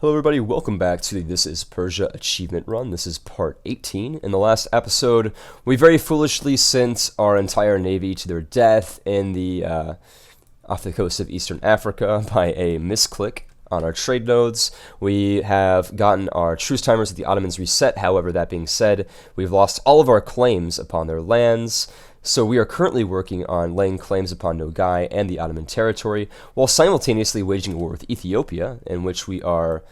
Hello everybody, welcome back to the This is Persia achievement run. This is part 18. In the last episode, we very foolishly sent our entire navy to their death in the off the coast of Eastern Africa by a misclick on our trade nodes. We have gotten our truce timers at the Ottomans reset. However, that being said, we've lost all of our claims upon their lands. So we are currently working on laying claims upon Nogai and the Ottoman territory, while simultaneously waging a war with Ethiopia, in which we are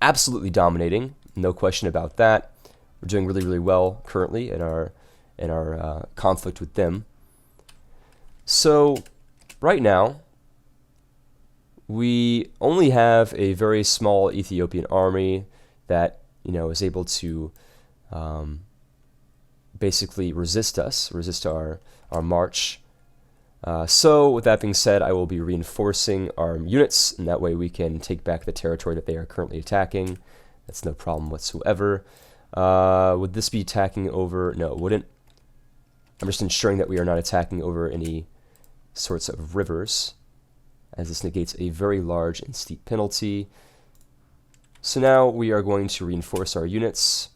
absolutely dominating, no question about that. We're doing really, really well currently in our conflict with them. So right now, we only have a very small Ethiopian army that is able to basically resist our march. So with that being said, I will be reinforcing our units, and that way we can take back the territory that they are currently attacking. That's no problem whatsoever. Would this be attacking over? No, it wouldn't. I'm just ensuring that we are not attacking over any sorts of rivers, as this negates a very large and steep penalty. So now we are going to reinforce our units.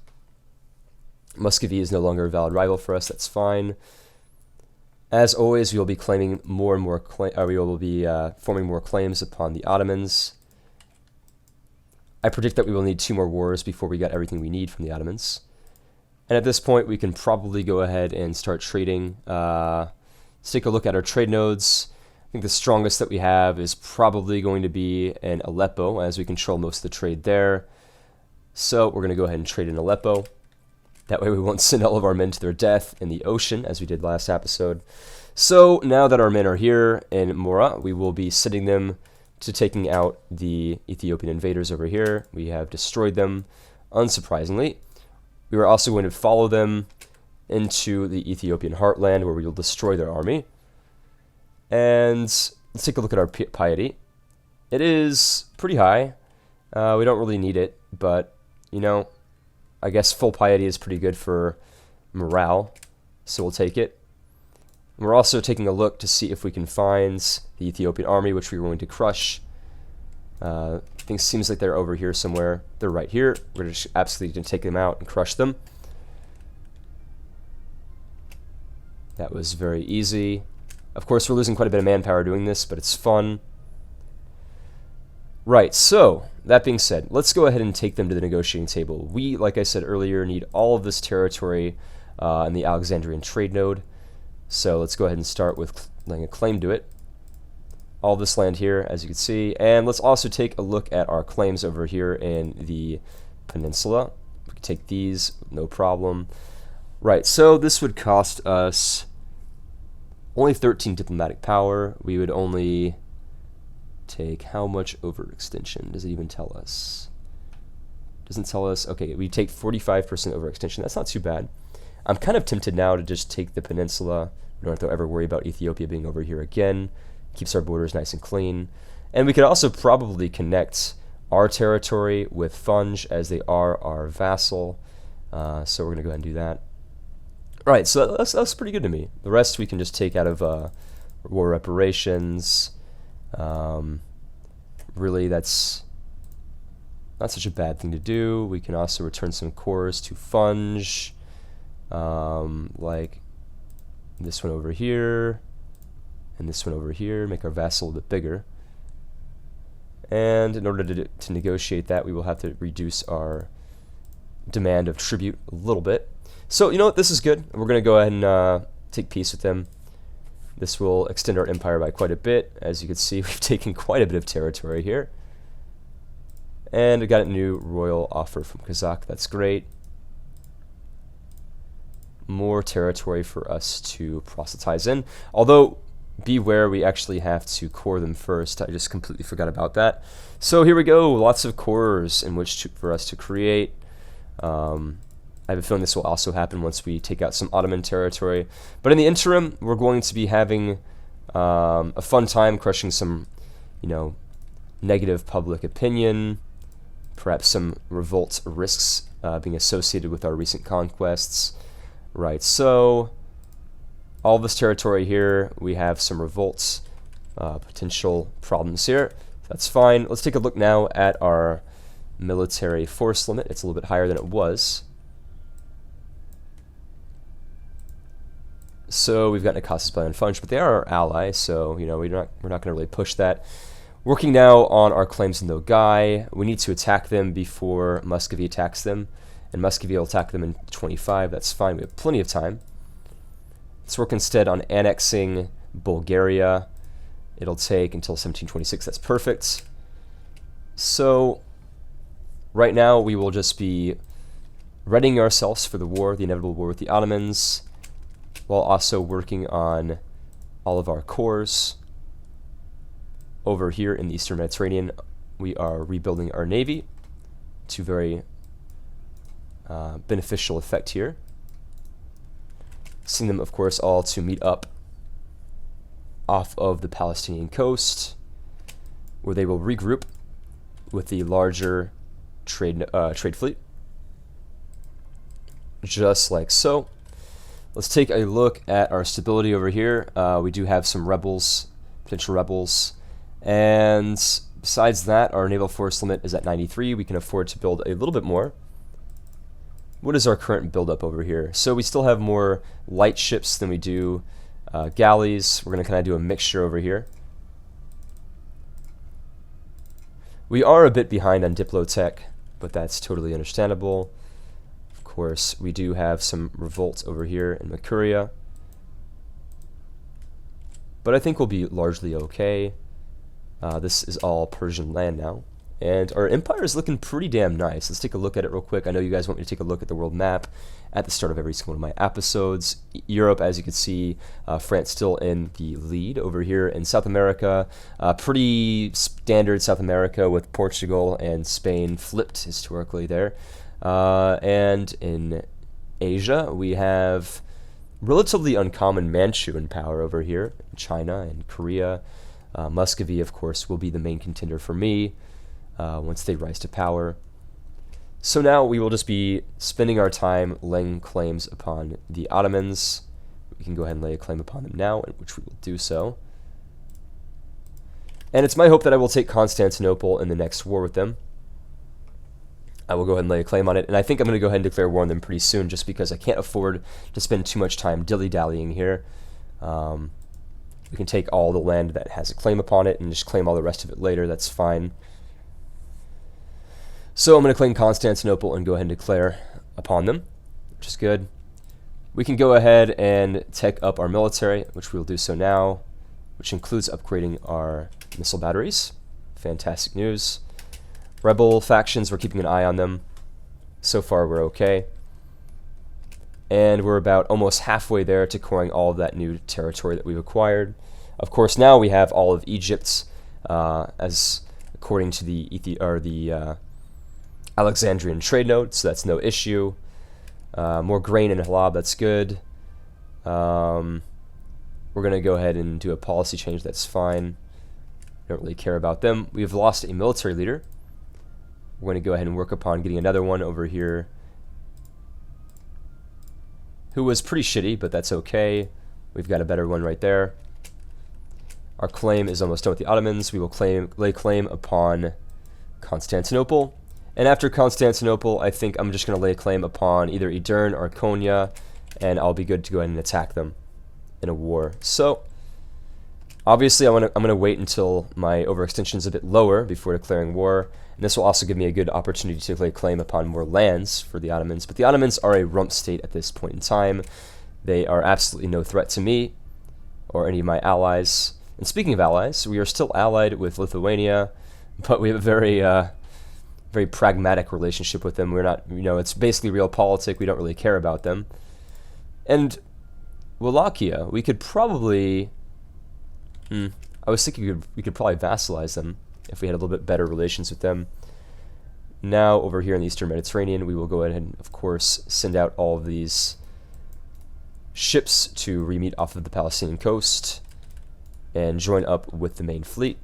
Muscovy is no longer a valid rival for us. That's fine. As always, we will be claiming more and more. We will be forming more claims upon the Ottomans. I predict that we will need 2 more wars before we get everything we need from the Ottomans. And at this point, we can probably go ahead and start trading. Let's take a look at our trade nodes. I think the strongest that we have is probably going to be in Aleppo, as we control most of the trade there. So we're going to go ahead and trade in Aleppo. That way we won't send all of our men to their death in the ocean, as we did last episode. So now that our men are here in Mora, we will be sending them to taking out the Ethiopian invaders over here. We have destroyed them, unsurprisingly. We are also going to follow them into the Ethiopian heartland, where we will destroy their army. And let's take a look at our piety. It is pretty high. We don't really need it, but, I guess full piety is pretty good for morale, so we'll take it. And we're also taking a look to see if we can find the Ethiopian army, which we're going to crush. Things seems like they're over here somewhere. They're right here. We're just absolutely going to take them out and crush them. That was very easy. Of course, we're losing quite a bit of manpower doing this, but it's fun. Right, so, that being said, let's go ahead and take them to the negotiating table. We, like I said earlier, need all of this territory in the Alexandrian trade node. So let's go ahead and start with laying a claim to it. All this land here, as you can see. And let's also take a look at our claims over here in the peninsula. We can take these, no problem. Right, so this would cost us only 13 diplomatic power. We would only take how much overextension? Does it even tell us? Doesn't tell us. Okay, we take 45% overextension. That's not too bad. I'm kind of tempted now to just take the peninsula. We don't have to ever worry about Ethiopia being over here again. Keeps our borders nice and clean. And we could also probably connect our territory with Funge, as they are our vassal. So we're going to go ahead and do that. All right, so that's pretty good to me. The rest we can just take out of war reparations. Really, that's not such a bad thing to do. We can also return some cores to Funge, like this one over here, and this one over here, make our vassal a bit bigger. And in order to negotiate that, we will have to reduce our demand of tribute a little bit. So, you know what, this is good. We're going to go ahead and take peace with them. This will extend our empire by quite a bit. As you can see, we've taken quite a bit of territory here. And we got a new royal offer from Kazakh. That's great. More territory for us to proselytize in. Although, beware, we actually have to core them first. I just completely forgot about that. So here we go. Lots of cores in which for us to create. I have a feeling this will also happen once we take out some Ottoman territory. But in the interim, we're going to be having a fun time crushing some, negative public opinion, perhaps some revolt risks being associated with our recent conquests. Right, so all this territory here, we have some revolts, potential problems here. That's fine. Let's take a look now at our military force limit. It's a little bit higher than it was. So we've gotten Akasa's by Funge, but they are our ally, so you know we're not going to really push that. Working now on our claims in Nogai. We need to attack them before Muscovy attacks them, and Muscovy will attack them in 25. That's fine. We have plenty of time. Let's work instead on annexing Bulgaria. It'll take until 1726. That's perfect. So right now we will just be readying ourselves for the war, the inevitable war with the Ottomans, while also working on all of our cores. Over here in the Eastern Mediterranean, we are rebuilding our navy to very beneficial effect here. Seeing them, of course, all to meet up off of the Palestinian coast, where they will regroup with the larger trade fleet, just like so. Let's take a look at our stability over here. We do have some rebels, potential rebels, and besides that, our naval force limit is at 93. We can afford to build a little bit more. What is our current buildup over here? So we still have more light ships than we do galleys. We're going to kind of do a mixture over here. We are a bit behind on Diplotech, but that's totally understandable. Of course, we do have some revolts over here in Mercuria, but I think we'll be largely okay. This is all Persian land now, and our empire is looking pretty damn nice. Let's take a look at it real quick. I know you guys want me to take a look at the world map at the start of every single one of my episodes. Europe, as you can see, France still in the lead. Over here in South America, pretty standard South America with Portugal and Spain flipped historically there. And in Asia, we have relatively uncommon Manchu in power over here, China and Korea. Muscovy, of course, will be the main contender for me once they rise to power. So now we will just be spending our time laying claims upon the Ottomans. We can go ahead and lay a claim upon them now, which we will do so. And it's my hope that I will take Constantinople in the next war with them. I will go ahead and lay a claim on it, and I think I'm going to go ahead and declare war on them pretty soon, just because I can't afford to spend too much time dilly-dallying here. We can take all the land that has a claim upon it and just claim all the rest of it later. That's fine. So I'm going to claim Constantinople and go ahead and declare upon them, which is good. We can go ahead and tech up our military, which we'll do so now, which includes upgrading our missile batteries. Fantastic news. Rebel factions, we're keeping an eye on them. So far, we're okay. And we're about almost halfway there to coring all of that new territory that we've acquired. Of course, now we have all of Egypt, as according to the Alexandrian trade node, so that's no issue. More grain in Halab, that's good. We're going to go ahead and do a policy change, that's fine. Don't really care about them. We've lost a military leader. We're going to go ahead and work upon getting another one over here, who was pretty shitty, but that's okay. We've got a better one right there. Our claim is almost done with the Ottomans. We will lay claim upon Constantinople. And after Constantinople, I think I'm just going to lay a claim upon either Edirne or Konya, and I'll be good to go ahead and attack them in a war. So, obviously, I'm gonna wait until my overextension is a bit lower before declaring war. And this will also give me a good opportunity to lay claim upon more lands for the Ottomans. But the Ottomans are a rump state at this point in time. They are absolutely no threat to me or any of my allies. And speaking of allies, we are still allied with Lithuania, but we have a very pragmatic relationship with them. We're not, it's basically realpolitik. We don't really care about them. And Wallachia, we could probably, I was thinking we could probably vassalize them if we had a little bit better relations with them. Now, over here in the Eastern Mediterranean, we will go ahead and, of course, send out all of these ships to re-meet off of the Palestinian coast and join up with the main fleet.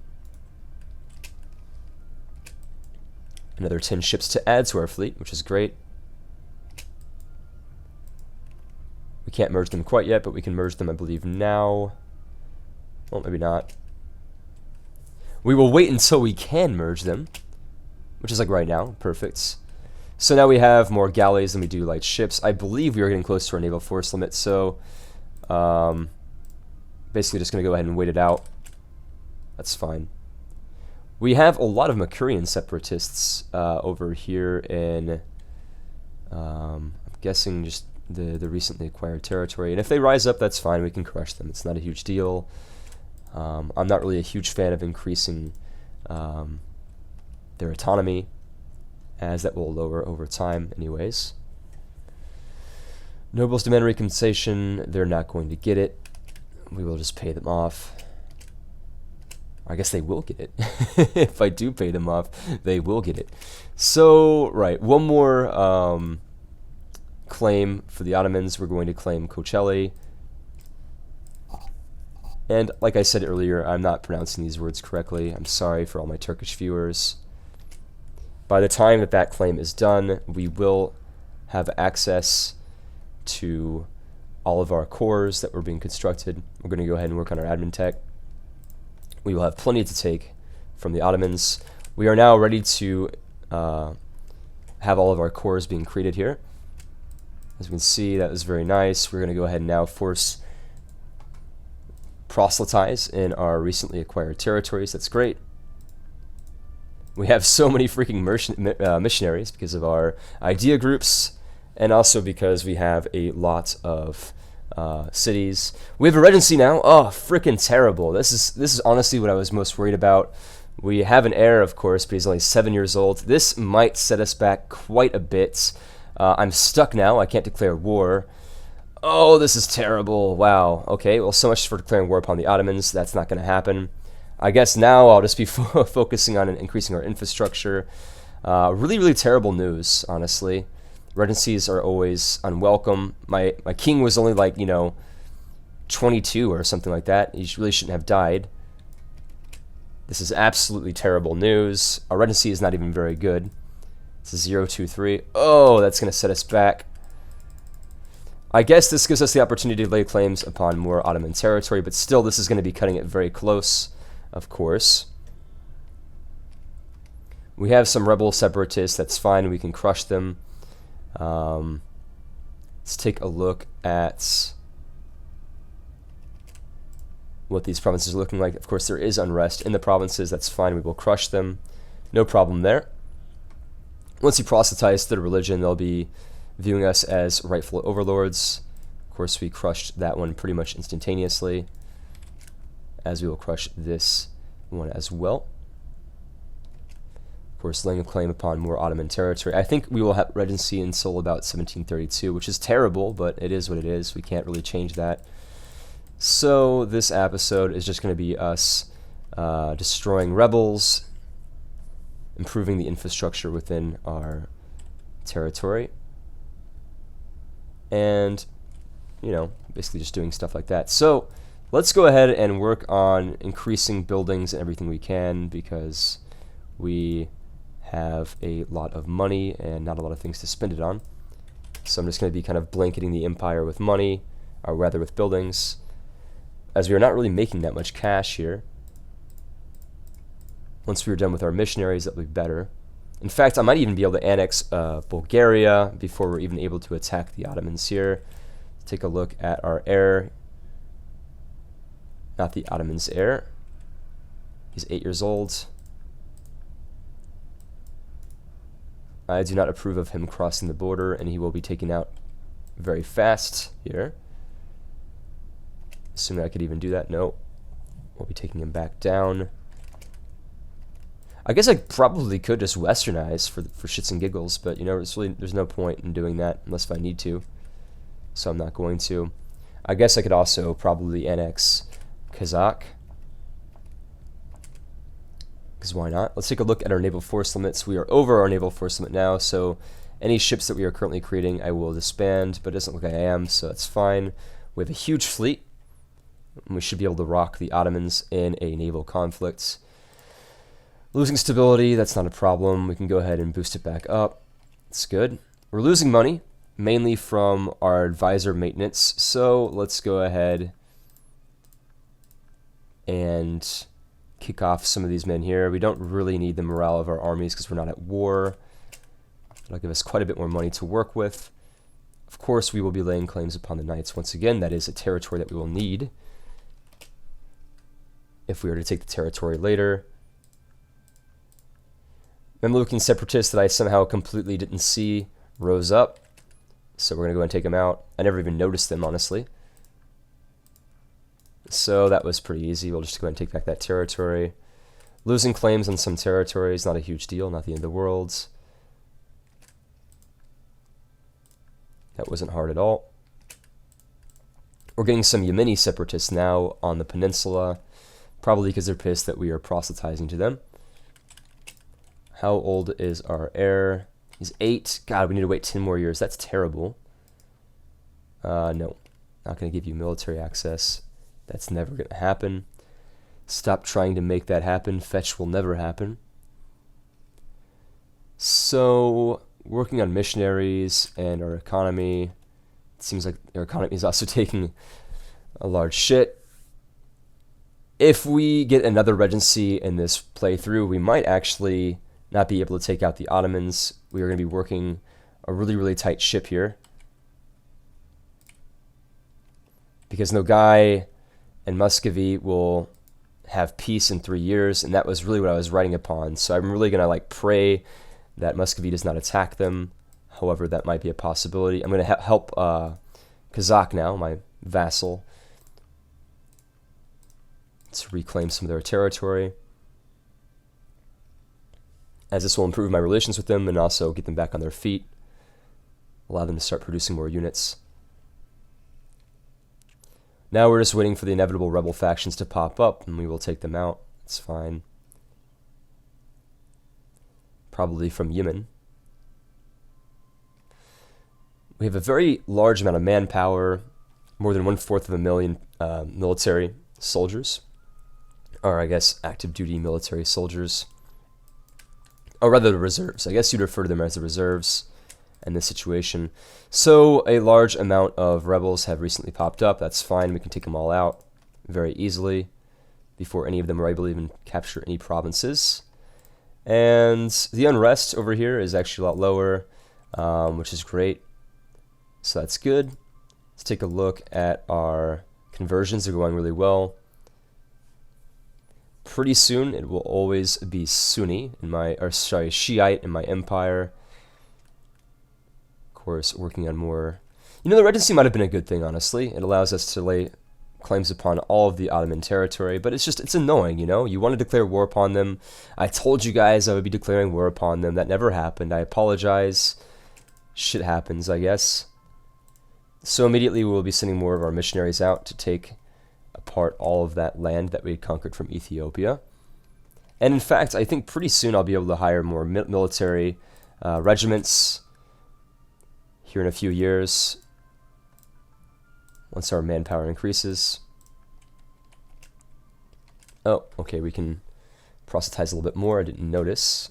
Another 10 ships to add to our fleet, which is great. We can't merge them quite yet, but we can merge them, I believe, now. Well, maybe not. We will wait until we can merge them. which is like right now. Perfect. So now we have more galleys than we do light ships. I believe we are getting close to our naval force limit, so basically just going to go ahead and wait it out. That's fine. We have a lot of Makurian separatists over here in, I'm guessing, just the recently acquired territory. And if they rise up, that's fine. We can crush them. It's not a huge deal. I'm not really a huge fan of increasing their autonomy, as that will lower over time anyways. Nobles demand recompensation. They're not going to get it. We will just pay them off. I guess they will get it. If I do pay them off, they will get it. So, right, one more claim for the Ottomans. We're going to claim Kocaeli. And like I said earlier, I'm not pronouncing these words correctly. I'm sorry for all my Turkish viewers. By the time that that claim is done, we will have access to all of our cores that were being constructed. We're going to go ahead and work on our admin tech. We will have plenty to take from the Ottomans. We are now ready to have all of our cores being created here. As we can see, that was very nice. We're going to go ahead and now force proselytize in our recently acquired territories. That's great. We have so many freaking missionaries because of our idea groups, and also because we have a lot of cities. We have a regency now. Oh, freaking terrible. This is honestly what I was most worried about. We have an heir, of course, but he's only 7 years old. This might set us back quite a bit. I'm stuck now. I can't declare war. Oh, this is terrible. Wow. Okay, well, so much for declaring war upon the Ottomans. That's not going to happen. I guess now I'll just be focusing on increasing our infrastructure. Really, really terrible news, honestly. Regencies are always unwelcome. My king was only like, 22 or something like that. He really shouldn't have died. This is absolutely terrible news. Our regency is not even very good. It's a 023. Oh, that's going to set us back. I guess this gives us the opportunity to lay claims upon more Ottoman territory, but still this is going to be cutting it very close, of course. We have some rebel separatists. That's fine. We can crush them. Let's take a look at what these provinces are looking like. Of course, there is unrest in the provinces. That's fine. We will crush them. No problem there. Once you proselytize their religion, they'll be viewing us as rightful overlords. Of course, we crushed that one pretty much instantaneously, as we will crush this one as well. Of course, laying a claim upon more Ottoman territory. I think we will have regency until about 1732, which is terrible, but it is what it is. We can't really change that. So this episode is just going to be us destroying rebels, improving the infrastructure within our territory, and, basically just doing stuff like that. So let's go ahead and work on increasing buildings and everything we can, because we have a lot of money and not a lot of things to spend it on. So I'm just going to be kind of blanketing the empire with money, or rather with buildings, as we are not really making that much cash here. Once we are done with our missionaries, that'll be better. In fact, I might even be able to annex Bulgaria before we're even able to attack the Ottomans here. Take a look at our heir. Not the Ottomans' heir. He's 8 years old. I do not approve of him crossing the border, and he will be taken out very fast here. Assuming I could even do that. No. We'll be taking him back down. I guess I probably could just westernize for shits and giggles, but there's no point in doing that unless if I need to. So I'm not going to. I guess I could also probably annex Kazakh, because why not? Let's take a look at our naval force limits. We are over our naval force limit now, so any ships that we are currently creating I will disband, but it doesn't look like I am, so that's fine. We have a huge fleet, and we should be able to rock the Ottomans in a naval conflict. Losing stability, that's not a problem. We can go ahead and boost it back up. It's good. We're losing money, mainly from our advisor maintenance, so let's go ahead and kick off some of these men here. We don't really need the morale of our armies because we're not at war. That'll give us quite a bit more money to work with. Of course, we will be laying claims upon the knights. Once again, that is a territory that we will need if we were to take the territory later. Mamlukan separatists that I somehow completely didn't see rose up. So we're going to go and take them out. I never even noticed them, honestly. So that was pretty easy. We'll just go ahead and take back that territory. Losing claims on some territories, not a huge deal, not the end of the world. That wasn't hard at all. We're getting some Yemeni separatists now on the peninsula, probably because they're pissed that we are proselytizing to them. How old is our heir? He's 8. God, we need to wait 10 more years. That's terrible. No, not going to give you military access. That's never going to happen. Stop trying to make that happen. Fetch will never happen. So, working on missionaries and our economy. It seems like our economy is also taking a large shit. If we get another regency in this playthrough, we might actually not be able to take out the Ottomans. We are going to be working a really, really tight ship here. Because Nogai and Muscovy will have peace in 3 years, and that was really what I was writing upon. So I'm really going to pray that Muscovy does not attack them. However, that might be a possibility. I'm going to help Kazakh now, my vassal, to reclaim some of their territory, as this will improve my relations with them and also get them back on their feet, allow them to start producing more units. Now we're just waiting for the inevitable rebel factions to pop up, and we will take them out. It's fine. Probably from Yemen. We have a very large amount of manpower, more than 1/4 of a million military soldiers, or I guess active duty military soldiers, or rather the reserves. I guess you'd refer to them as the reserves in this situation. So a large amount of rebels have recently popped up. That's fine. We can take them all out very easily before any of them are able to even capture any provinces. And the unrest over here is actually a lot lower, which is great. So that's good. Let's take a look at our conversions. They're going really well. Pretty soon it will always be Sunni in my, or sorry, Shiite in my empire. Of course, working on more. You know, the regency might have been a good thing, honestly. It allows us to lay claims upon all of the Ottoman territory, but it's annoying, you know? You want to declare war upon them. I told you guys I would be declaring war upon them. That never happened. I apologize. Shit happens, I guess. So immediately we will be sending more of our missionaries out to take apart all of that land that we had conquered from Ethiopia. And in fact, I think pretty soon I'll be able to hire more military regiments here in a few years, once our manpower increases. Oh, okay, we can proselytize a little bit more. I didn't notice.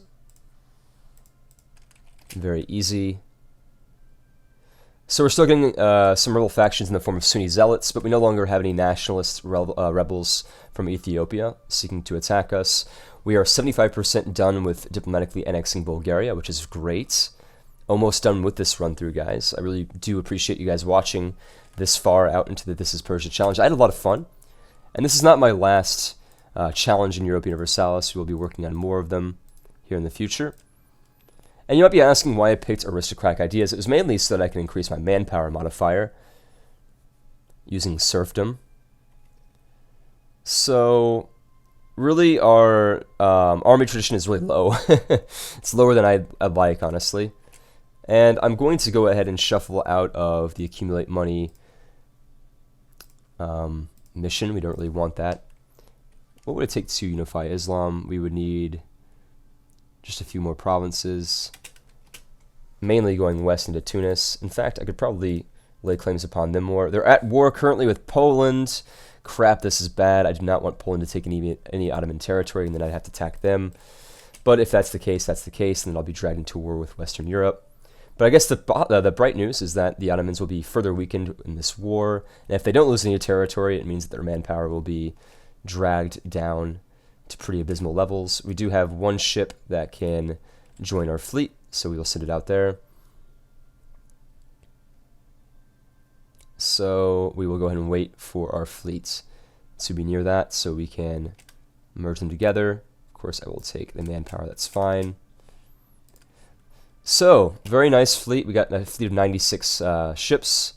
Very easy. So we're still getting some rebel factions in the form of Sunni zealots, but we no longer have any nationalist rebels from Ethiopia seeking to attack us. We are 75% done with diplomatically annexing Bulgaria, which is great. Almost done with this run-through, guys. I really do appreciate you guys watching this far out into the This is Persia challenge. I had a lot of fun. And this is not my last challenge in Europa Universalis. We will be working on more of them here in the future. And you might be asking why I picked aristocratic ideas. It was mainly so that I can increase my manpower modifier using serfdom. So really our army tradition is really low. It's lower than I'd like, honestly. And I'm going to go ahead and shuffle out of the accumulate money mission. We don't really want that. What would it take to unify Islam? We would need just a few more provinces, mainly going west into Tunis. In fact, I could probably lay claims upon them more. They're at war currently with Poland. Crap, this is bad. I do not want Poland to take any Ottoman territory, and then I'd have to attack them. But if that's the case, that's the case, and then I'll be dragged into war with Western Europe. But I guess the bright news is that the Ottomans will be further weakened in this war, and if they don't lose any territory, it means that their manpower will be dragged down to pretty abysmal levels. We do have one ship that can join our fleet, so we will send it out there. So we will go ahead and wait for our fleets to be near that so we can merge them together. Of course, I will take the manpower, that's fine. So, very nice fleet. We got a fleet of 96 ships,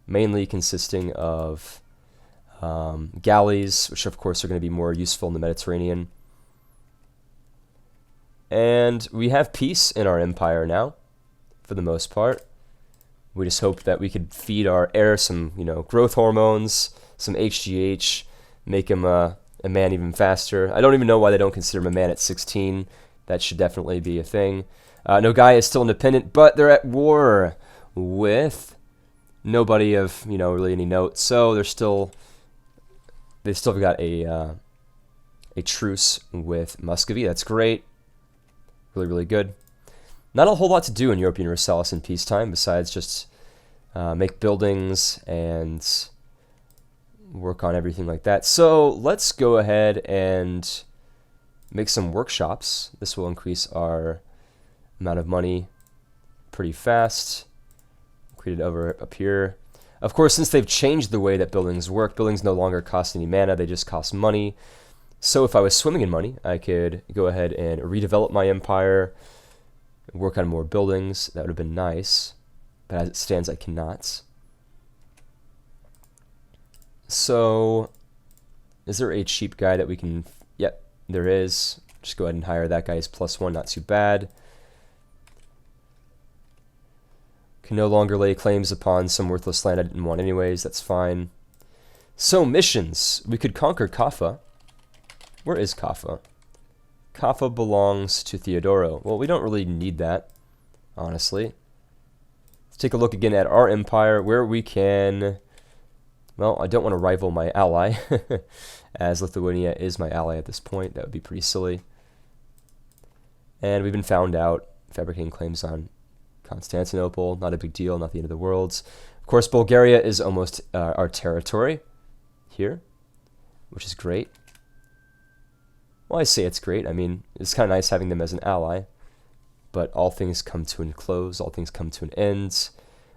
mainly consisting of galleys, which of course are going to be more useful in the Mediterranean. And we have peace in our empire now, for the most part. We just hope that we could feed our heir some, growth hormones, some HGH, make him a man even faster. I don't even know why they don't consider him a man at 16. That should definitely be a thing. Nogai is still independent, but they're at war with nobody of, really any note. So they've still got a truce with Muscovy. That's great. Really, really good. Not a whole lot to do in European Universalis in peacetime besides just make buildings and work on everything like that. So let's go ahead and make some workshops. This will increase our amount of money pretty fast. Create it over up here. Of course, since they've changed the way that buildings work, buildings no longer cost any mana, they just cost money. So if I was swimming in money, I could go ahead and redevelop my empire, work on more buildings. That would have been nice, but as it stands, I cannot. So, is there a cheap guy that we can... Yep, there is. Just go ahead and hire that guy as +1, not too bad. Can no longer lay claims upon some worthless land I didn't want anyways, that's fine. So, missions. We could conquer Kaffa. Where is Kaffa? Kaffa belongs to Theodoro. Well, we don't really need that, honestly. Let's take a look again at our empire, where we can... Well, I don't want to rival my ally, as Lithuania is my ally at this point. That would be pretty silly. And we've been found out fabricating claims on Constantinople. Not a big deal, not the end of the world. Of course, Bulgaria is almost our territory here, which is great. Well, I say it's great. I mean, it's kind of nice having them as an ally. But all things come to a close. All things come to an end.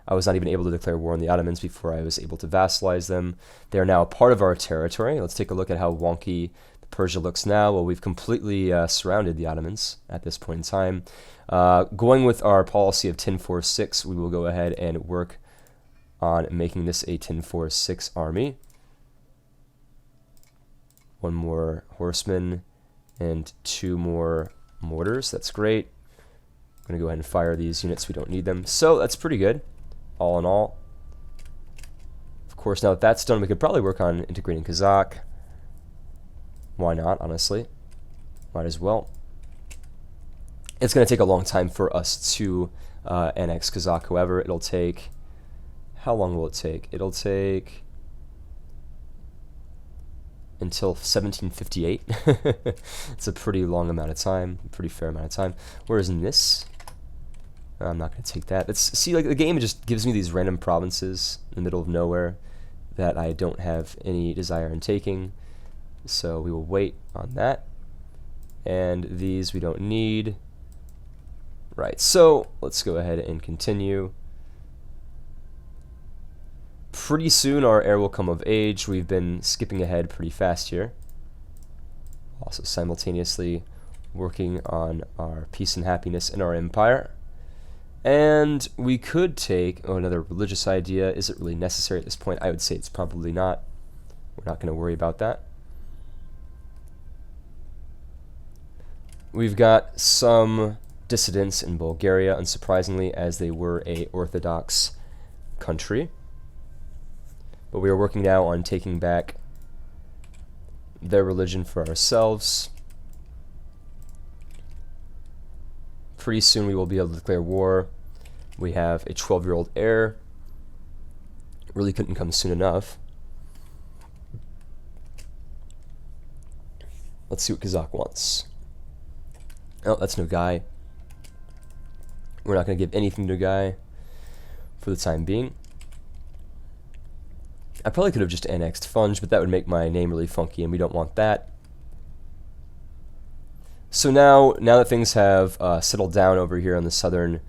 I was not even able to declare war on the Ottomans before I was able to vassalize them. They are now a part of our territory. Let's take a look at how wonky Persia looks now. Well, we've completely surrounded the Ottomans at this point in time. Going with our policy of 10-4-6, we will go ahead and work on making this a 10-4-6 army. One more horseman and 2 more mortars. That's great. I'm going to go ahead and fire these units. We don't need them. So that's pretty good, all in all. Of course, now that that's done, we could probably work on integrating Kazakh. Why not, honestly? Might as well. It's going to take a long time for us to annex Kazakh, however. It'll take... How long will it take? It'll take... until 1758. It's a pretty long amount of time, a pretty fair amount of time. Whereas in this, I'm not going to take that. See, like the game just gives me these random provinces in the middle of nowhere that I don't have any desire in taking. So we will wait on that. And these we don't need. Right, so let's go ahead and continue. Pretty soon our heir will come of age. We've been skipping ahead pretty fast here. Also simultaneously working on our peace and happiness in our empire. And we could take another religious idea. Is it really necessary at this point? I would say it's probably not. We're not going to worry about that. We've got some dissidents in Bulgaria, unsurprisingly, as they were a Orthodox country. But we are working now on taking back their religion for ourselves. Pretty soon we will be able to declare war. We have a 12-year-old heir. Really couldn't come soon enough. Let's see what Kazakh wants. Oh, that's Nogai. We're not going to give anything to Nogai for the time being. I probably could have just annexed Funge, but that would make my name really funky, and we don't want that. So now that things have settled down over here on the southern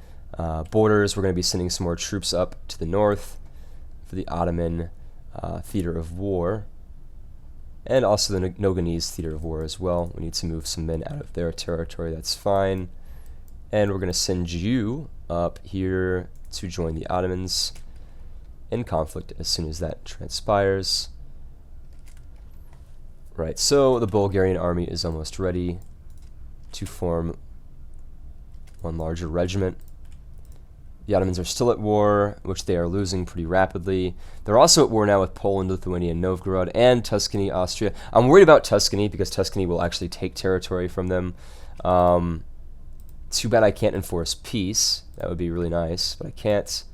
borders, we're going to be sending some more troops up to the north for the Ottoman theater of war, and also the Noganese theater of war as well. We need to move some men out of their territory. That's fine. And we're going to send you up here to join the Ottomans in conflict as soon as that transpires. Right, so the Bulgarian army is almost ready to form one larger regiment. The Ottomans are still at war, which they are losing pretty rapidly. They're also at war now with Poland, Lithuania, Novgorod, and Tuscany, Austria. I'm worried about Tuscany because Tuscany will actually take territory from them. Too bad I can't enforce peace. That would be really nice, but I can't.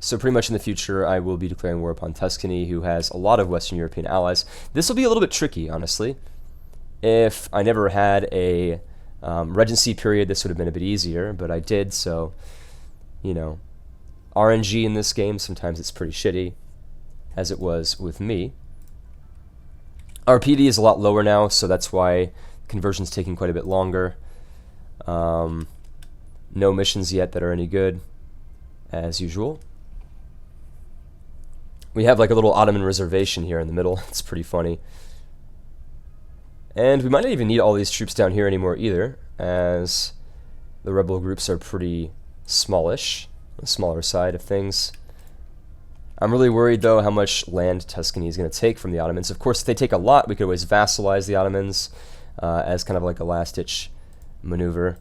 So pretty much in the future, I will be declaring war upon Tuscany, who has a lot of Western European allies. This will be a little bit tricky, honestly. If I never had a regency period, this would have been a bit easier, but I did, so, you know, RNG in this game, sometimes it's pretty shitty, as it was with me. Our PD is a lot lower now, so that's why conversion's taking quite a bit longer. No missions yet that are any good, as usual. We have like a little Ottoman reservation here in the middle. It's pretty funny. And we might not even need all these troops down here anymore either, as the rebel groups are pretty smallish, the smaller side of things. I'm really worried, though, how much land Tuscany is going to take from the Ottomans. Of course, if they take a lot, we could always vassalize the Ottomans as kind of like a last-ditch maneuver.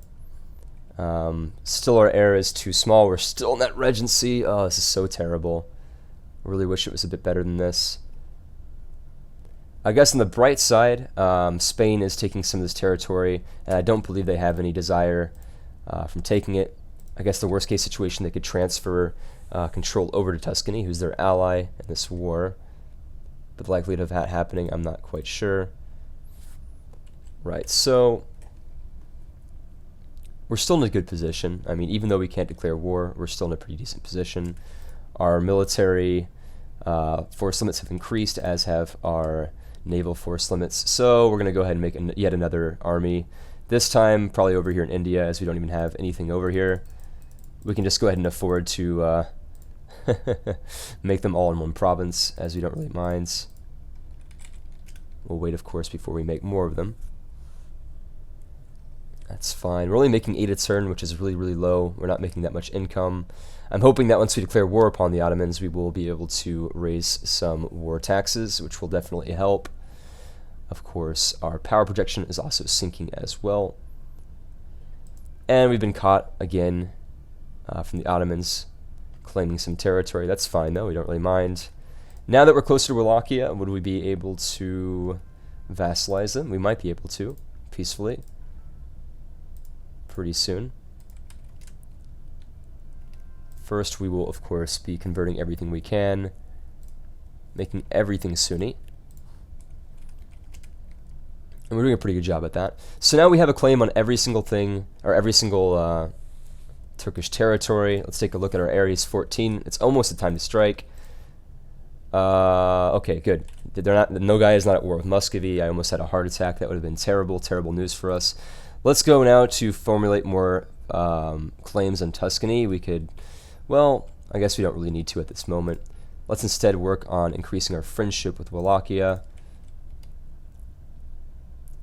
Still, our area is too small. We're still in that regency. Oh, this is so terrible. I really wish it was a bit better than this. I guess on the bright side, Spain is taking some of this territory, and I don't believe they have any desire from taking it. I guess the worst case situation, they could transfer control over to Tuscany, who's their ally in this war. But the likelihood of that happening, I'm not quite sure. Right, so we're still in a good position. I mean, even though we can't declare war, we're still in a pretty decent position. Our military force limits have increased, as have our naval force limits. So we're going to go ahead and make yet another army. This time, probably over here in India, as we don't even have anything over here. We can just go ahead and afford to make them all in one province, as we don't really mind. We'll wait, of course, before we make more of them. That's fine. We're only making 8 a turn, which is really, really low. We're not making that much income. I'm hoping that once we declare war upon the Ottomans, we will be able to raise some war taxes, which will definitely help. Of course, our power projection is also sinking as well. And we've been caught again from the Ottomans claiming some territory. That's fine, though. We don't really mind. Now that we're closer to Wallachia, would we be able to vassalize them? We might be able to, peacefully, pretty soon. First, we will, of course, be converting everything we can, making everything Sunni. And we're doing a pretty good job at that. So now we have a claim on every single thing, or every single Turkish territory. Let's take a look at our areas 14. It's almost the time to strike. Okay, good. No guy is not at war with Muscovy. I almost had a heart attack. That would have been terrible, terrible news for us. Let's go now to formulate more claims on Tuscany. We could, well, I guess we don't really need to at this moment. Let's instead work on increasing our friendship with Wallachia.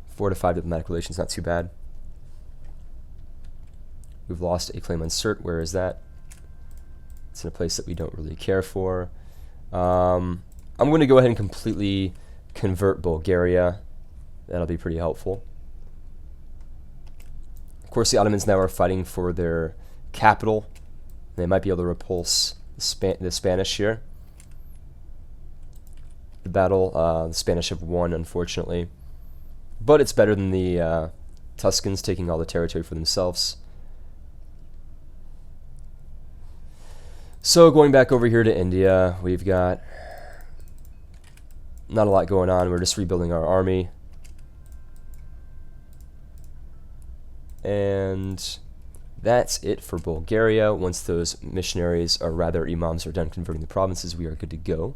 4 to 5 diplomatic relations, not too bad. We've lost a claim on Sirte. Where is that? It's in a place that we don't really care for. I'm going to go ahead and completely convert Bulgaria. That'll be pretty helpful. Of course, the Ottomans now are fighting for their capital. They might be able to repulse the Spanish here. The battle, the Spanish have won, unfortunately. But it's better than the Tuscans taking all the territory for themselves. So going back over here to India, we've got not a lot going on. We're just rebuilding our army. And that's it for Bulgaria. Once those missionaries, or rather imams, are done converting the provinces, we are good to go.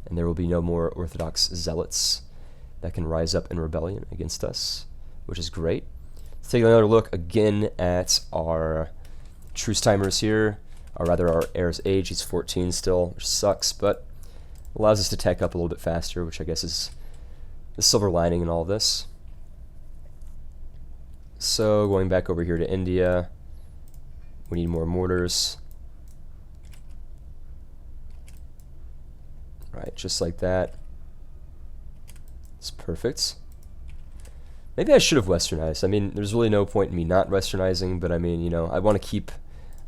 And there will be no more Orthodox zealots that can rise up in rebellion against us, which is great. Let's take another look again at our truce timers here, or rather our heir's age. He's 14 still, which sucks, but allows us to tech up a little bit faster, which I guess is the silver lining in all this. So going back over here to India, we need more mortars. Right, just like that. It's perfect. Maybe I should have westernized. I mean, there's really no point in me not westernizing, but I mean, you know, I want to keep,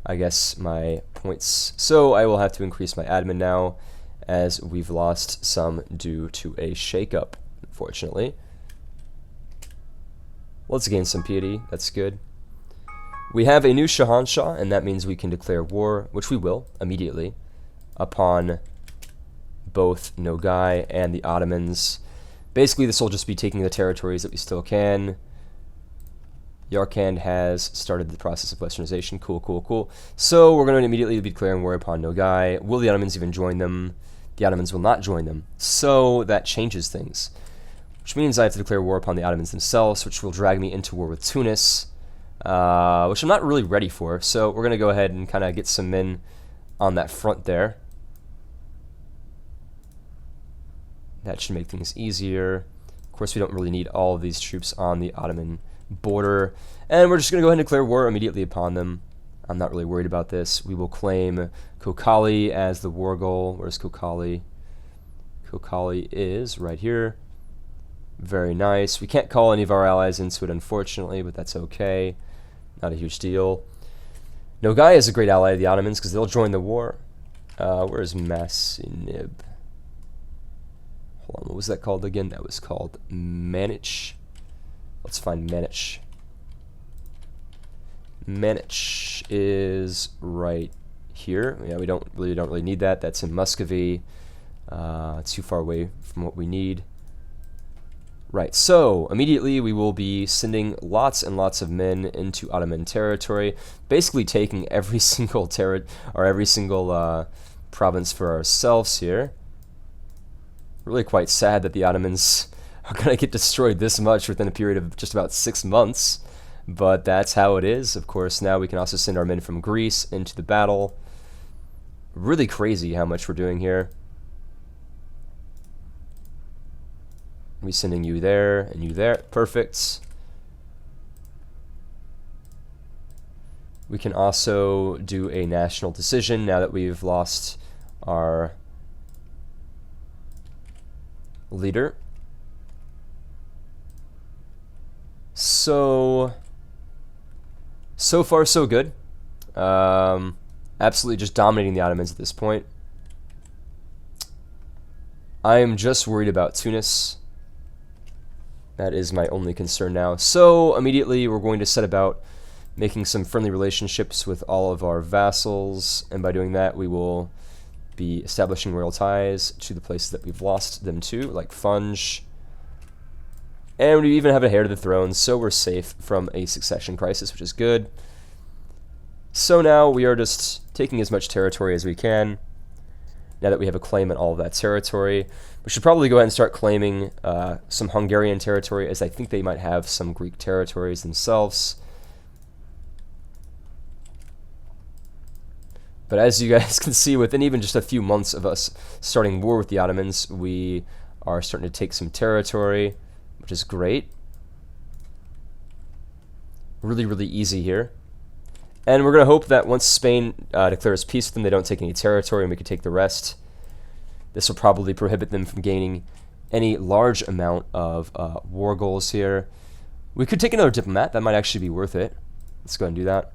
I guess, my points. So I will have to increase my admin now, as we've lost some due to a shakeup, unfortunately. Let's gain some piety. That's good. We have a new Shahanshah, and that means we can declare war, which we will immediately, upon both Nogai and the Ottomans. Basically, this will just be taking the territories that we still can. Yarkand has started the process of westernization. Cool, cool, cool. So we're going to immediately be declaring war upon Nogai. Will the Ottomans even join them? The Ottomans will not join them. So that changes things, which means I have to declare war upon the Ottomans themselves, which will drag me into war with Tunis, which I'm not really ready for. So we're going to go ahead and kind of get some men on that front there. That should make things easier. Of course, we don't really need all of these troops on the Ottoman border. And we're just going to go ahead and declare war immediately upon them. I'm not really worried about this. We will claim Kokhali as the war goal. Where's Kokhali? Kokhali is right here. Very nice. We can't call any of our allies into it, unfortunately, but that's okay. Not a huge deal. Nogai is a great ally of the Ottomans because they'll join the war. Where's Masinib? Hold on, what was that called again? That was called Manich. Let's find Manich. Manich is right here. Yeah, we don't really need that. That's in Muscovy. It's too far away from what we need. Right, so immediately we will be sending lots and lots of men into Ottoman territory, basically taking every single province for ourselves here. Really quite sad that the Ottomans are going to get destroyed this much within a period of just about 6 months, but that's how it is. Of course, now we can also send our men from Greece into the battle. Really crazy how much we're doing here. We're sending you there and you there. Perfect. We can also do a national decision now that we've lost our leader. So far so good. Absolutely just dominating the Ottomans at this point. I am just worried about Tunis. That is my only concern now. So immediately we're going to set about making some friendly relationships with all of our vassals, and by doing that we will be establishing royal ties to the places that we've lost them to, like Funge. And we even have a heir to the throne, so we're safe from a succession crisis, which is good. So now we are just taking as much territory as we can. Now that we have a claim on all of that territory, we should probably go ahead and start claiming some Hungarian territory, as I think they might have some Greek territories themselves. But as you guys can see, within even just a few months of us starting war with the Ottomans, we are starting to take some territory, which is great. Really, really easy here. And we're going to hope that once Spain declares peace with them, they don't take any territory and we can take the rest. This will probably prohibit them from gaining any large amount of war goals here. We could take another diplomat. That might actually be worth it. Let's go ahead and do that.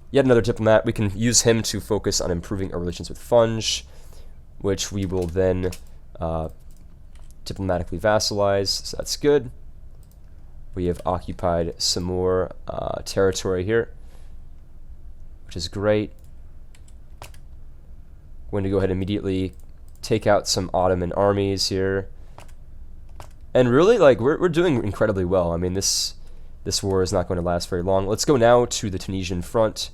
Yet another diplomat. We can use him to focus on improving our relations with Funge, which we will then diplomatically vassalize. So that's good. We have occupied some more territory here, which is great. Going to go ahead and immediately take out some Ottoman armies here. And really, like, we're doing incredibly well. I mean, this war is not going to last very long. Let's go now to the Tunisian front,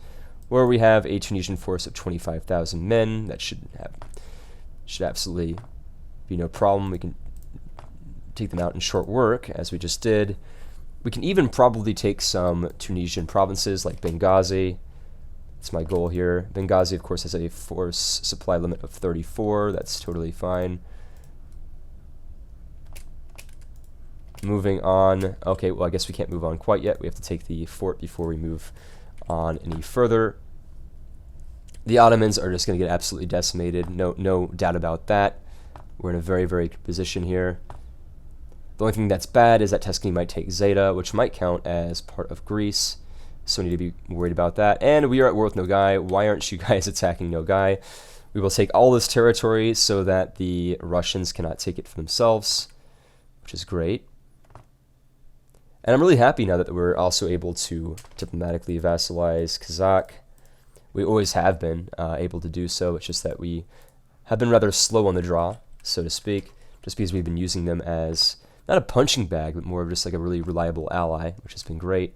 where we have a Tunisian force of 25,000 men. That should absolutely be no problem. We can take them out in short work, as we just did. We can even probably take some Tunisian provinces like Benghazi. That's my goal here. Benghazi, of course, has a force supply limit of 34. That's totally fine. Moving on. Okay, well, I guess we can't move on quite yet. We have to take the fort before we move on any further. The Ottomans are just going to get absolutely decimated. No doubt about that. We're in a very, very good position here. The only thing that's bad is that Tuscany might take Zeta, which might count as part of Greece. So we need to be worried about that. And we are at war with Nogai. Why aren't you guys attacking Nogai? We will take all this territory so that the Russians cannot take it for themselves, which is great. And I'm really happy now that we're also able to diplomatically vassalize Kazakh. We always have been able to do so. It's just that we have been rather slow on the draw, so to speak, just because we've been using them as not a punching bag, but more of just like a really reliable ally, which has been great.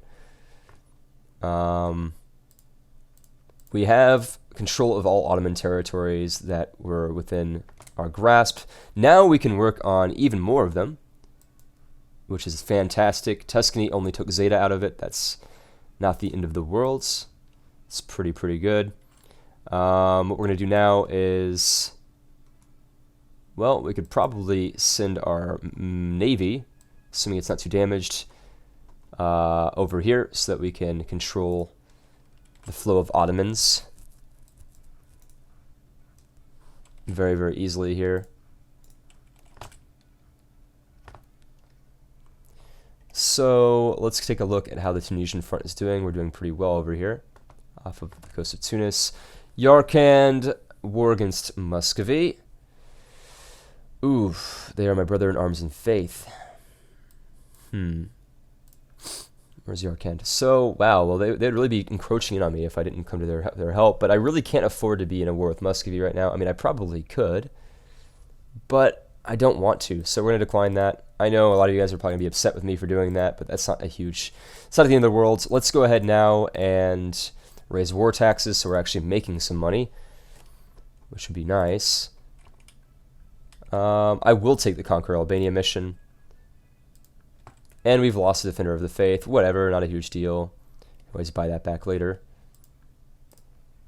We have control of all Ottoman territories that were within our grasp. Now we can work on even more of them, which is fantastic. Tuscany only took Zeta out of it. That's not the end of the world. It's pretty good. What we're going to do now is, well, we could probably send our navy, assuming it's not too damaged, over here so that we can control the flow of Ottomans very easily here. So let's take a look at how the Tunisian front is doing. We're doing pretty well over here off of the coast of Tunis. Yarkand, war against Muscovy. Ooh, they are my brother in arms and faith. Where's Yarkand? So, wow, well, they'd really be encroaching in on me if I didn't come to their help, but I really can't afford to be in a war with Muscovy right now. I mean, I probably could, but I don't want to, so we're going to decline that. I know a lot of you guys are probably going to be upset with me for doing that, but that's not it's not the end of the world. Let's go ahead now and raise war taxes so we're actually making some money, which would be nice. I will take the Conquer Albania mission. And we've lost the Defender of the Faith. Whatever, not a huge deal. Always buy that back later.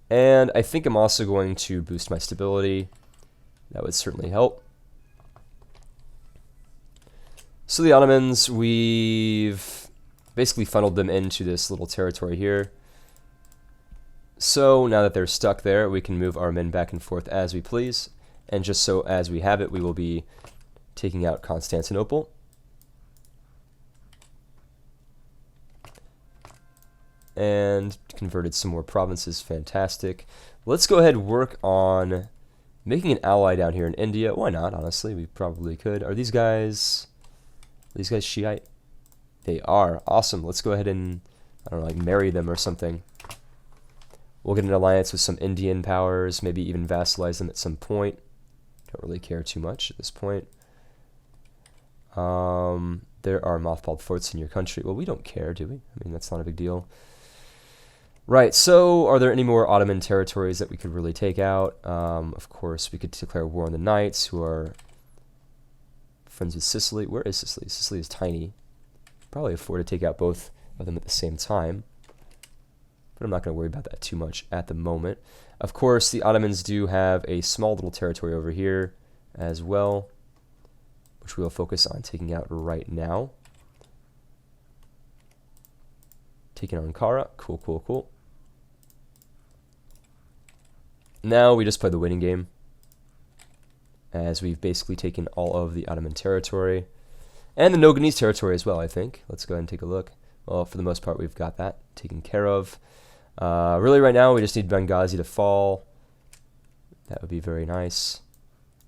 And I think I'm also going to boost my stability. That would certainly help. So the Ottomans, we've basically funneled them into this little territory here. So now that they're stuck there, we can move our men back and forth as we please. And just so as we have it, we will be taking out Constantinople. And converted some more provinces. Fantastic. Let's go ahead and work on making an ally down here in India. Why not? Honestly, we probably could. Are these guys Shiite? They are. Awesome. Let's go ahead and, I don't know, like marry them or something. We'll get an alliance with some Indian powers, maybe even vassalize them at some point. Don't really care too much at this point. There are mothballed forts in your country. Well, we don't care, do we? I mean, that's not a big deal. Right, so are there any more Ottoman territories that we could really take out? Of course, we could declare war on the Knights, who are friends with Sicily. Where is Sicily? Sicily is tiny. Probably afford to take out both of them at the same time. But I'm not going to worry about that too much at the moment. Of course, the Ottomans do have a small little territory over here as well, which we'll focus on taking out right now. Taking on Ankara. Cool. Now we just play the winning game, as we've basically taken all of the Ottoman territory. And the Noganese territory as well, I think. Let's go ahead and take a look. Well, for the most part, we've got that taken care of. Really, right now, we just need Benghazi to fall. That would be very nice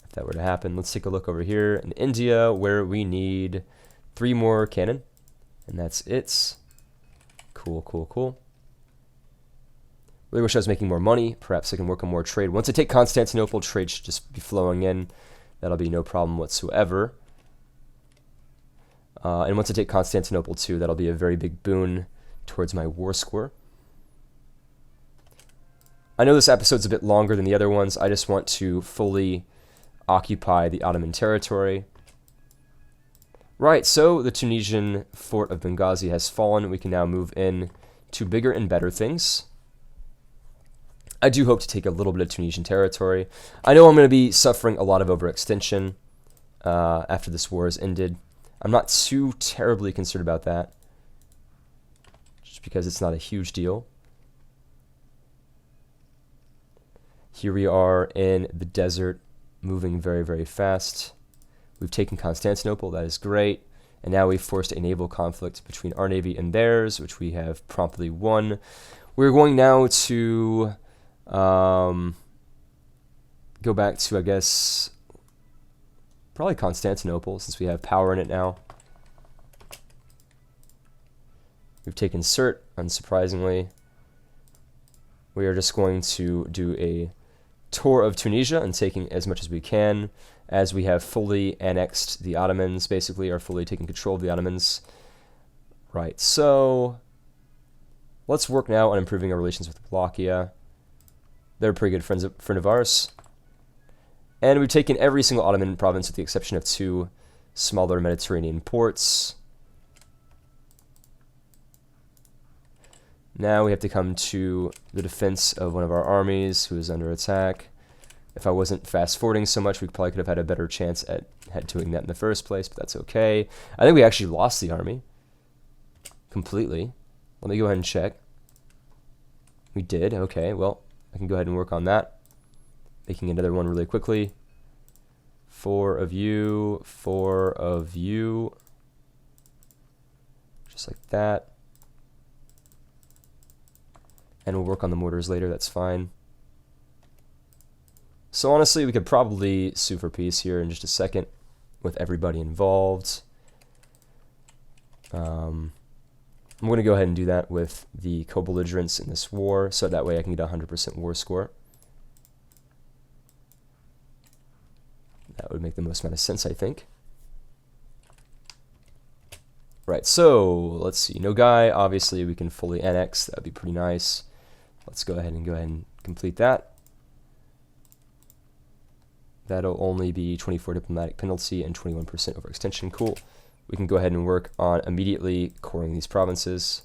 if that were to happen. Let's take a look over here in India, where we need 3 more cannon. And that's it. Cool. Really wish I was making more money. Perhaps I can work on more trade. Once I take Constantinople, trade should just be flowing in. That'll be no problem whatsoever. And once I take Constantinople too, that'll be a very big boon towards my war score. I know this episode's a bit longer than the other ones. I just want to fully occupy the Ottoman territory. Right, so the Tunisian fort of Benghazi has fallen. We can now move in to bigger and better things. I do hope to take a little bit of Tunisian territory. I know I'm going to be suffering a lot of overextension after this war has ended. I'm not too terribly concerned about that, just because it's not a huge deal. Here we are in the desert, moving very, very fast. We've taken Constantinople, that is great. And now we've forced a naval conflict between our navy and theirs, which we have promptly won. We're going now to go back to, I guess, probably Constantinople, since we have power in it now. We've taken Sirte, unsurprisingly. We are just going to do a tour of Tunisia and taking as much as we can, as we have fully annexed the Ottomans, basically, are fully taking control of the Ottomans. Right, so let's work now on improving our relations with Wallachia. They're a pretty good friend of ours. And we've taken every single Ottoman province with the exception of 2 smaller Mediterranean ports. Now we have to come to the defense of one of our armies who is under attack. If I wasn't fast forwarding so much, we probably could have had a better chance at doing that in the first place, but that's okay. I think we actually lost the army completely. Let me go ahead and check. We did, okay, well, I can go ahead and work on that. Making another one really quickly. 4 of you, 4 of you. Just like that. And we'll work on the mortars later, that's fine. So honestly, we could probably sue for peace here in just a second with everybody involved. I'm going to go ahead and do that with the co-belligerents in this war, so that way I can get a 100% war score. That would make the most amount of sense, I think. Right, so let's see. Nogai, obviously we can fully annex. That would be pretty nice. Let's go ahead and complete that. That'll only be 24 diplomatic penalty and 21% overextension. Cool. We can go ahead and work on immediately coring these provinces.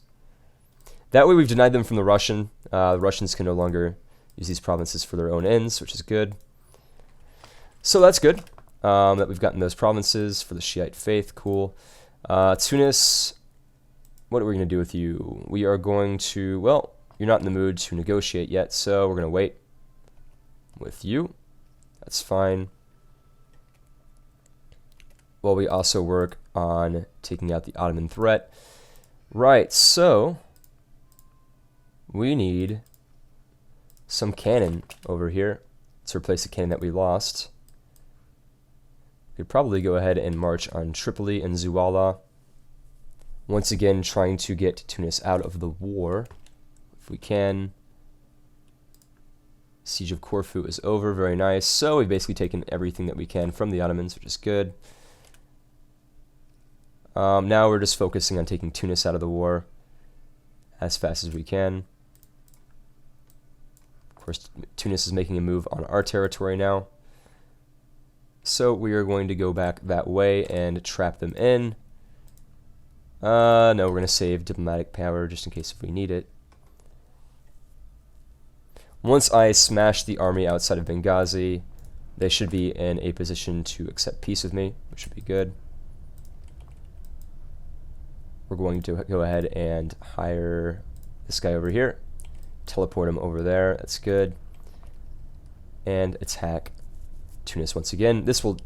That way we've denied them from the Russian. The Russians can no longer use these provinces for their own ends, which is good. So that's good that we've gotten those provinces for the Shiite faith. Cool. Tunis, what are we going to do with you? We are going to, well, you're not in the mood to negotiate yet, so we're going to wait with you. That's fine. While we also work on taking out the Ottoman threat. Right, so we need some cannon over here to replace the cannon that we lost. We could probably go ahead and march on Tripoli and Zuwala. Once again, trying to get Tunis out of the war, if we can. Siege of Corfu is over, very nice. So we've basically taken everything that we can from the Ottomans, which is good. Now we're just focusing on taking Tunis out of the war as fast as we can. Of course, Tunis is making a move on our territory now. So we are going to go back that way and trap them in. No, we're going to save diplomatic power just in case if we need it. Once I smash the army outside of Benghazi, they should be in a position to accept peace with me, which should be good. We're going to go ahead and hire this guy over here, teleport him over there, that's good, and attack Tunis once again. This will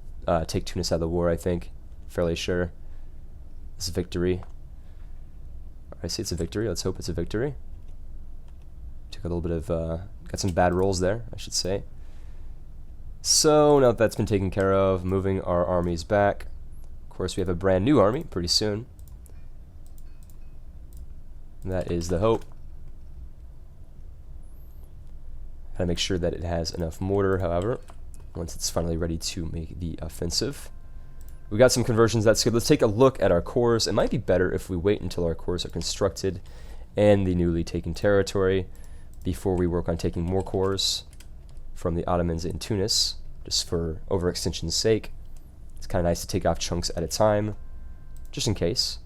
take Tunis out of the war, I think, fairly sure. It's a victory. I see it's a victory, let's hope it's a victory. Took a little bit of, got some bad rolls there, I should say. So now that that's been taken care of, moving our armies back. Of course, we have a brand new army pretty soon. That is the hope. Gotta make sure that it has enough mortar, however, once it's finally ready to make the offensive. We got some conversions, that's good. Let's take a look at our cores. It might be better if we wait until our cores are constructed and the newly taken territory before we work on taking more cores from the Ottomans in Tunis, just for overextension's sake. It's kind of nice to take off chunks at a time. just in case.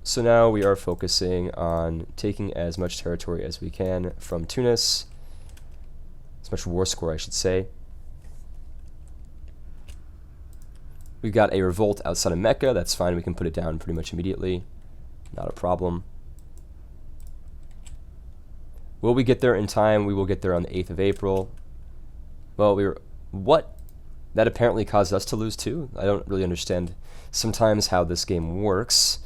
So now we are focusing on taking as much territory as we can from Tunis, as much war score I should say. We've got a revolt outside of Mecca, that's fine, we can put it down pretty much immediately, not a problem. Will we get there in time? We will get there on the 8th of April. Well, what? That apparently caused us to lose too? I don't really understand sometimes how this game works.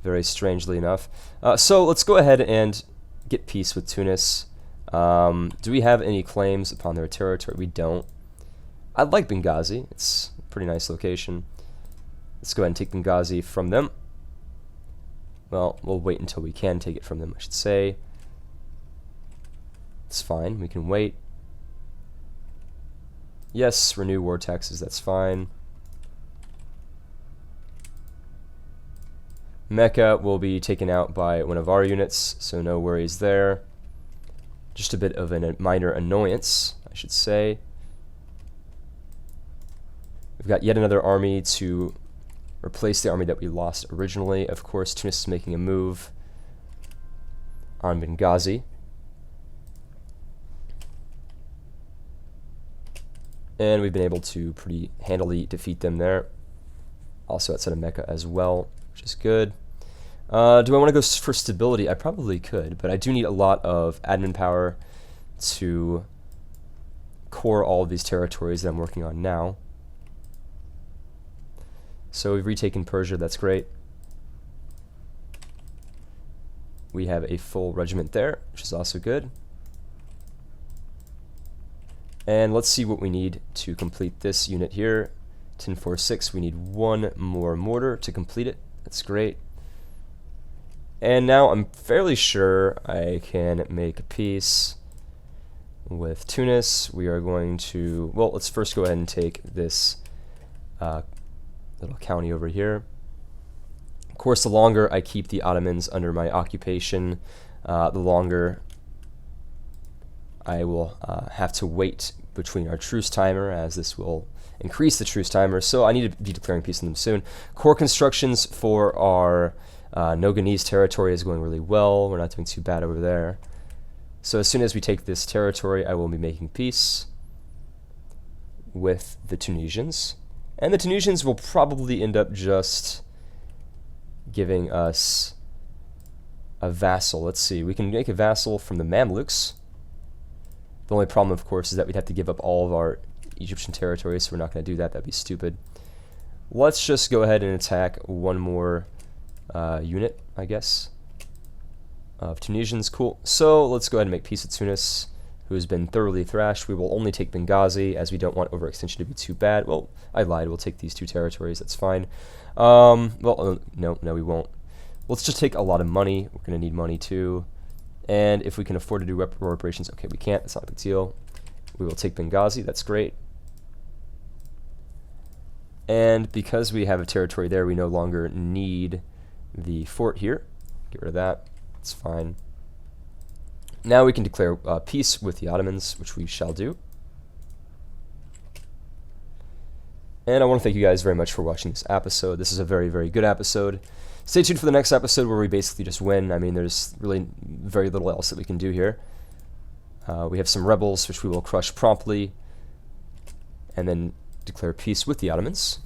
Very strangely enough. So let's go ahead and get peace with Tunis. Do we have any claims upon their territory? We don't. I like Benghazi. It's a pretty nice location. Let's go ahead and take Benghazi from them. Well, we'll wait until we can take it from them, I should say. It's fine. We can wait. Yes, renew war taxes. That's fine. Mecca will be taken out by one of our units, so no worries there. Just a bit of a minor annoyance, I should say. We've got yet another army to replace the army that we lost originally. Of course, Tunis is making a move on Benghazi. And we've been able to pretty handily defeat them there. Also outside of Mecca as well, which is good. Do I want to go for stability? I probably could, but I do need a lot of admin power to core all of these territories that I'm working on now. So we've retaken Persia, that's great. We have a full regiment there, which is also good. And let's see what we need to complete this unit here. 1046, we need one more mortar to complete it. That's great. And now I'm fairly sure I can make peace with Tunis. We are going to, well, let's first go ahead and take this little county over here. Of course, the longer I keep the Ottomans under my occupation, the longer I will have to wait between our truce timer, as this will increase the truce timer, so I need to be declaring peace on them soon. Core constructions for our Noganese territory is going really well. We're not doing too bad over there. So as soon as we take this territory, I will be making peace with the Tunisians. And the Tunisians will probably end up just giving us a vassal. Let's see, we can make a vassal from the Mamluks. The only problem, of course, is that we'd have to give up all of our Egyptian territory, so we're not going to do that. That'd be stupid. Let's just go ahead and attack one more unit, I guess, of Tunisians. Cool. So let's go ahead and make peace with Tunis, who has been thoroughly thrashed. We will only take Benghazi, as we don't want overextension to be too bad. Well, I lied. We'll take these two territories. That's fine. No, we won't. Let's just take a lot of money. We're going to need money, too. And if we can afford to do reparations, okay, we can't. That's not a big deal. We will take Benghazi. That's great. And because we have a territory there, we no longer need the fort here. Get rid of that. It's fine. Now we can declare peace with the Ottomans, which we shall do. And I want to thank you guys very much for watching this episode. This is a very, very good episode. Stay tuned for the next episode where we basically just win. I mean, there's really very little else that we can do here. We have some rebels, which we will crush promptly, and then declare peace with the Ottomans.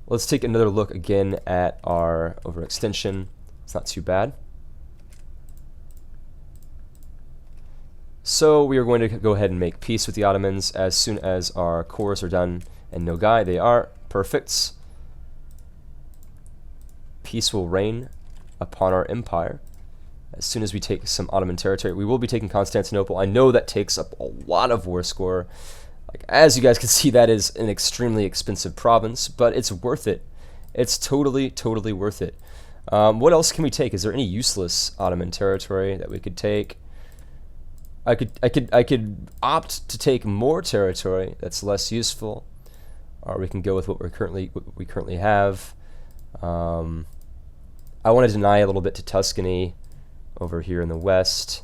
Let's take another look again at our overextension. It's not too bad. So we are going to go ahead and make peace with the Ottomans as soon as our cores are done. And Nogai, they are. Perfect. Peace will reign upon our empire as soon as we take some Ottoman territory. We will be taking Constantinople. I know that takes up a lot of war score. Like, as you guys can see, that is an extremely expensive province, but it's worth it. It's totally, totally worth it. What else can we take? Is there any useless Ottoman territory that we could take? I could opt to take more territory that's less useful, or we can go with what we currently have. I want to deny a little bit to Tuscany over here in the west.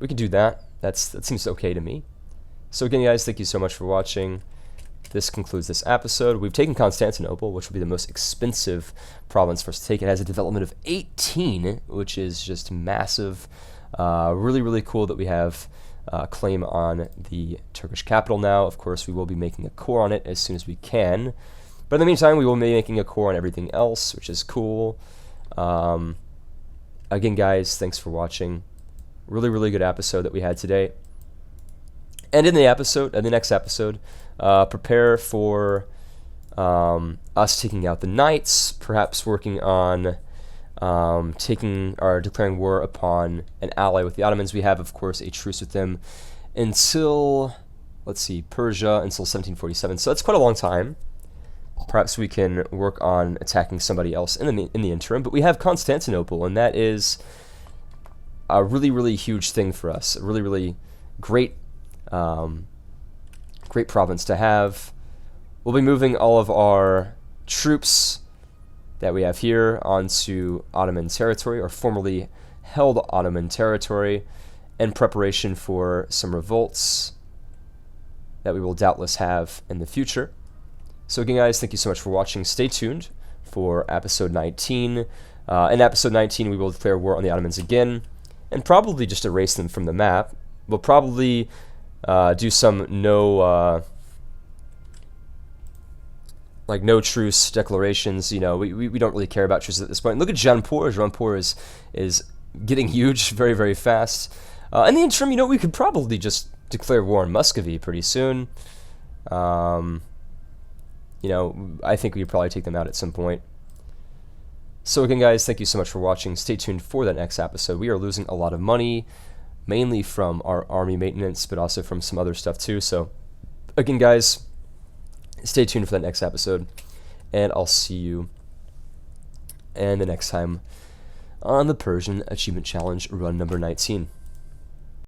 We can do that. That seems okay to me. So again, guys, thank you so much for watching. this concludes this episode. We've taken Constantinople, which will be the most expensive province for us to take. It has a development of 18, which is just massive. Really, really cool that we have claim on the Turkish capital now. Of course, we will be making a core on it as soon as we can. But in the meantime, we will be making a core on everything else, which is cool. Again, guys, thanks for watching. Really, really good episode that we had today. And in the next episode, prepare for us taking out the knights, perhaps working on declaring war upon an ally with the Ottomans. We have, of course, a truce with them until, let's see, Persia until 1747. So that's quite a long time. Perhaps we can work on attacking somebody else in the interim. But we have Constantinople, and that is a really, really huge thing for us. A really, really great great province to have. We'll be moving all of our troops that we have here onto Ottoman territory, or formerly held Ottoman territory, in preparation for some revolts that we will doubtless have in the future. So again, guys, thank you so much for watching. Stay tuned for episode 19. In episode 19, we will declare war on the Ottomans again, and probably just erase them from the map. We'll probably do some no truce declarations. You know, we don't really care about truces at this point. Look at Jaunpur. Jaunpur is getting huge very, very fast. In the interim, you know, we could probably just declare war on Muscovy pretty soon. You know, I think we could probably take them out at some point. So again, guys, thank you so much for watching. Stay tuned for that next episode. We are losing a lot of money, mainly from our army maintenance, but also from some other stuff too. So again, guys, stay tuned for that next episode, and I'll see you and the next time on the Persian Achievement Challenge run number 19.